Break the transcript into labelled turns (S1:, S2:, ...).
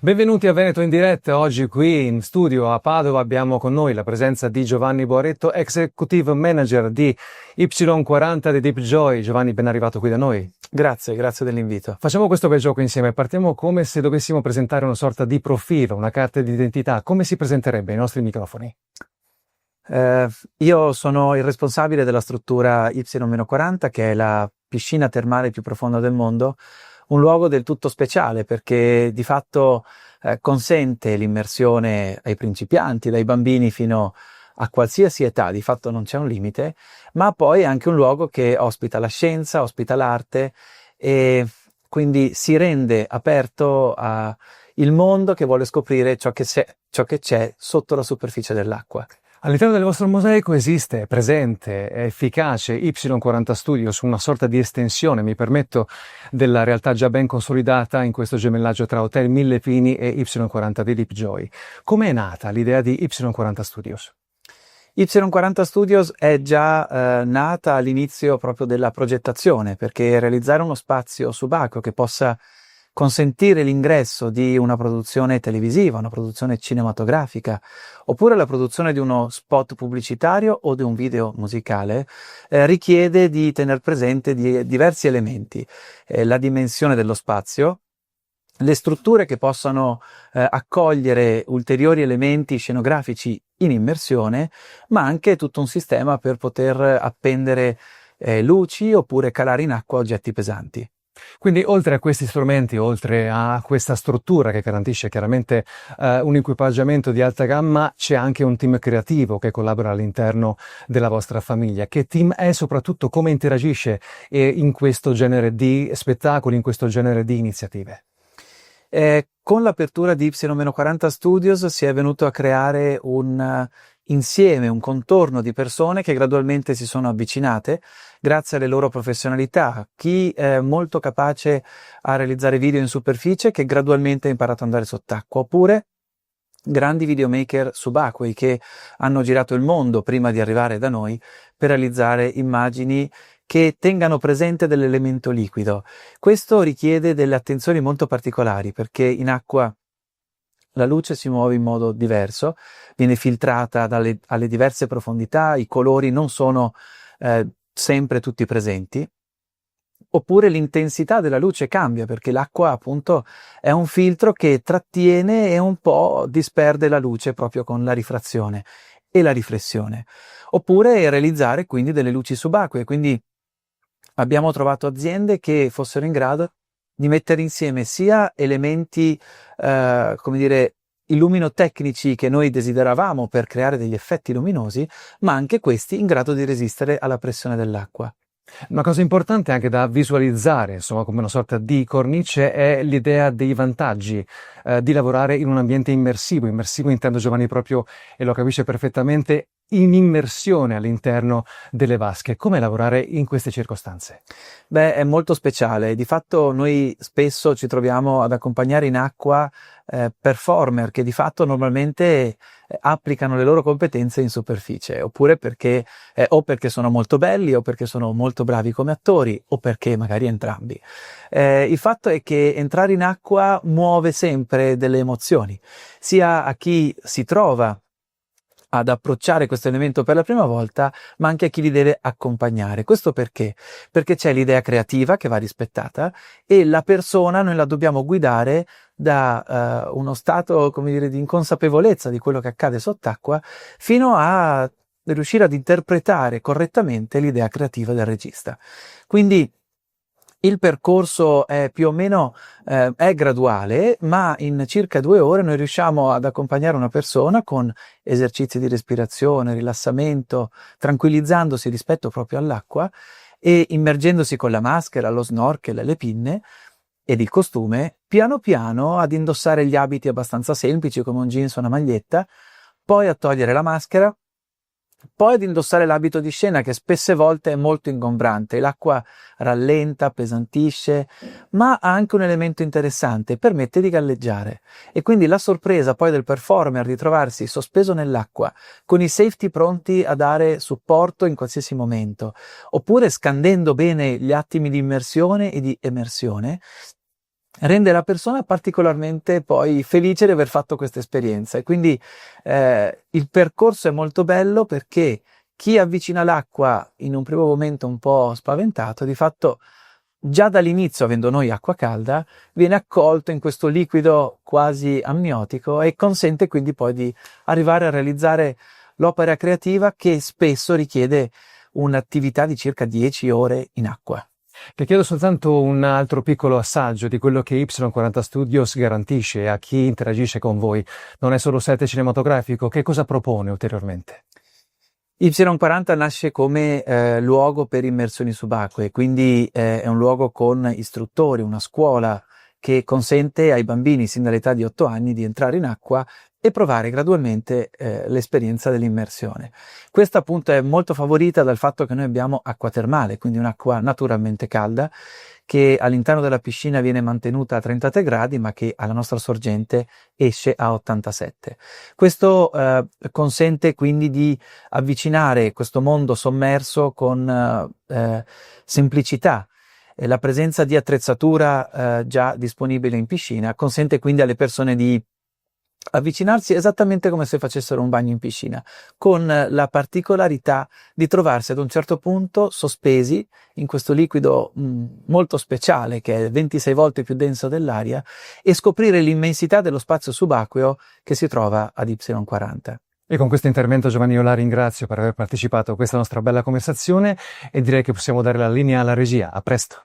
S1: Benvenuti a Veneto in diretta. Oggi qui in studio a Padova abbiamo con noi la presenza di Giovanni Boaretto, Executive Manager di Y40 di Deep Joy. Giovanni, ben arrivato qui da noi.
S2: Grazie dell'invito.
S1: Facciamo questo bel gioco insieme. Partiamo come se dovessimo presentare una sorta di profilo, una carta di identità. Come si presenterebbe ai nostri microfoni?
S2: Io sono il responsabile della struttura Y-40, che è la piscina termale più profonda del mondo, un luogo del tutto speciale perché di fatto consente l'immersione ai principianti, dai bambini fino a qualsiasi età, di fatto non c'è un limite, ma poi è anche un luogo che ospita la scienza, ospita l'arte e quindi si rende aperto al mondo che vuole scoprire ciò che c'è sotto la superficie dell'acqua.
S1: All'interno del vostro mosaico esiste, è presente, è efficace Y40 Studios, una sorta di estensione, mi permetto, della realtà già ben consolidata in questo gemellaggio tra Hotel Mille Pini e Y40 di Deep Joy. Come è nata l'idea di Y40 Studios?
S2: Y40 Studios è già nata all'inizio proprio della progettazione, perché realizzare uno spazio subacqueo che possa consentire l'ingresso di una produzione televisiva, una produzione cinematografica, oppure la produzione di uno spot pubblicitario o di un video musicale, richiede di tener presente diversi elementi. La dimensione dello spazio, le strutture che possano accogliere ulteriori elementi scenografici in immersione, ma anche tutto un sistema per poter appendere luci oppure calare in acqua oggetti pesanti.
S1: Quindi oltre a questi strumenti, oltre a questa struttura che garantisce chiaramente un equipaggiamento di alta gamma, c'è anche un team creativo che collabora all'interno della vostra famiglia. Che team è, soprattutto come interagisce in questo genere di spettacoli, in questo genere di iniziative?
S2: Con l'apertura di Y-40 Studios si è venuto a creare un insieme, un contorno di persone che gradualmente si sono avvicinate grazie alle loro professionalità. Chi è molto capace a realizzare video in superficie che gradualmente ha imparato ad andare sott'acqua, oppure grandi videomaker subacquei che hanno girato il mondo prima di arrivare da noi per realizzare immagini che tengano presente dell'elemento liquido. Questo richiede delle attenzioni molto particolari perché in acqua la luce si muove in modo diverso, viene filtrata alle diverse profondità, i colori non sono sempre tutti presenti, oppure l'intensità della luce cambia perché l'acqua appunto è un filtro che trattiene e un po' disperde la luce proprio con la rifrazione e la riflessione. Oppure realizzare quindi delle luci subacquee, quindi abbiamo trovato aziende che fossero in grado di mettere insieme sia elementi, come dire, illuminotecnici che noi desideravamo per creare degli effetti luminosi, ma anche questi in grado di resistere alla pressione dell'acqua.
S1: Una cosa importante anche da visualizzare, insomma, come una sorta di cornice, è l'idea dei vantaggi di lavorare in un ambiente immersivo. Immersivo intendo, Giovanni, proprio, e lo capisce perfettamente, in immersione all'interno delle vasche. Come lavorare in queste circostanze?
S2: Beh, è molto speciale. Di fatto noi spesso ci troviamo ad accompagnare in acqua performer che di fatto normalmente applicano le loro competenze in superficie, oppure perché o perché sono molto belli o perché sono molto bravi come attori o perché magari entrambi. Il fatto è che entrare in acqua muove sempre delle emozioni, sia a chi si trova ad approcciare questo elemento per la prima volta, ma anche a chi li deve accompagnare. Questo perché? Perché c'è l'idea creativa che va rispettata e la persona noi la dobbiamo guidare da uno stato, come dire, di inconsapevolezza di quello che accade sott'acqua fino a riuscire ad interpretare correttamente l'idea creativa del regista. Quindi il percorso è più o meno è graduale, ma in circa 2 ore noi riusciamo ad accompagnare una persona con esercizi di respirazione, rilassamento, tranquillizzandosi rispetto proprio all'acqua e immergendosi con la maschera, lo snorkel, le pinne ed il costume, piano piano ad indossare gli abiti abbastanza semplici come un jeans o una maglietta, poi a togliere la maschera, poi ad indossare l'abito di scena che spesse volte è molto ingombrante, l'acqua rallenta, appesantisce, ma ha anche un elemento interessante, permette di galleggiare e quindi la sorpresa poi del performer di trovarsi sospeso nell'acqua con i safety pronti a dare supporto in qualsiasi momento, oppure scandendo bene gli attimi di immersione e di emersione, rende la persona particolarmente poi felice di aver fatto questa esperienza. E quindi il percorso è molto bello, perché chi avvicina l'acqua in un primo momento un po' spaventato, di fatto già dall'inizio, avendo noi acqua calda, viene accolto in questo liquido quasi amniotico e consente quindi poi di arrivare a realizzare l'opera creativa, che spesso richiede un'attività di circa 10 ore in acqua.
S1: Le chiedo soltanto un altro piccolo assaggio di quello che Y40 Studios garantisce a chi interagisce con voi. Non è solo set cinematografico, che cosa propone ulteriormente?
S2: Y40 nasce come luogo per immersioni subacquee, quindi è un luogo con istruttori, una scuola che consente ai bambini sin dall'età di 8 anni di entrare in acqua e provare gradualmente l'esperienza dell'immersione. Questa appunto è molto favorita dal fatto che noi abbiamo acqua termale, quindi un'acqua naturalmente calda, che all'interno della piscina viene mantenuta a 33 gradi, ma che alla nostra sorgente esce a 87. Questo consente quindi di avvicinare questo mondo sommerso con semplicità. La presenza di attrezzatura già disponibile in piscina consente quindi alle persone di avvicinarsi esattamente come se facessero un bagno in piscina, con la particolarità di trovarsi ad un certo punto sospesi in questo liquido molto speciale, che è 26 volte più denso dell'aria, e scoprire l'immensità dello spazio subacqueo che si trova ad Y40.
S1: E con questo intervento, Giovanni, io la ringrazio per aver partecipato a questa nostra bella conversazione e direi che possiamo dare la linea alla regia. A presto.